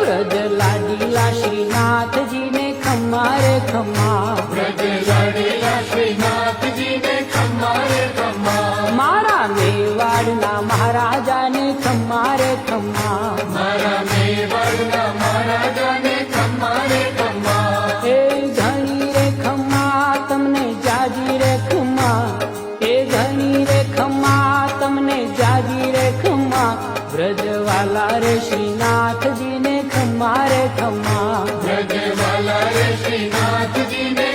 વ્રજ લાડીલા શ્રીનાથજીને ખમ્મા રે ખમ્મા, વ્રજ લાડેલા શ્રીનાથજીને ખમ્મા રે ખમ્મા, મારા મેવાડના મહારાજાને ખમ્મા રે ખમ્મા, મારા મેવાડના મહારાજાને ખમ્મા રે ખમ્મા, એ ઘણી રે ખમ્મા તમને જાજી રે ખમ્મા, એ ઘણી રે ખમ્મા તમને જાજી રે ખમ્મા, વ્રજવાલા રે શ્રીનાથજીને ખમ્મા રે ખમ્મા, વ્રજવાલા રે શ્રીનાથજીને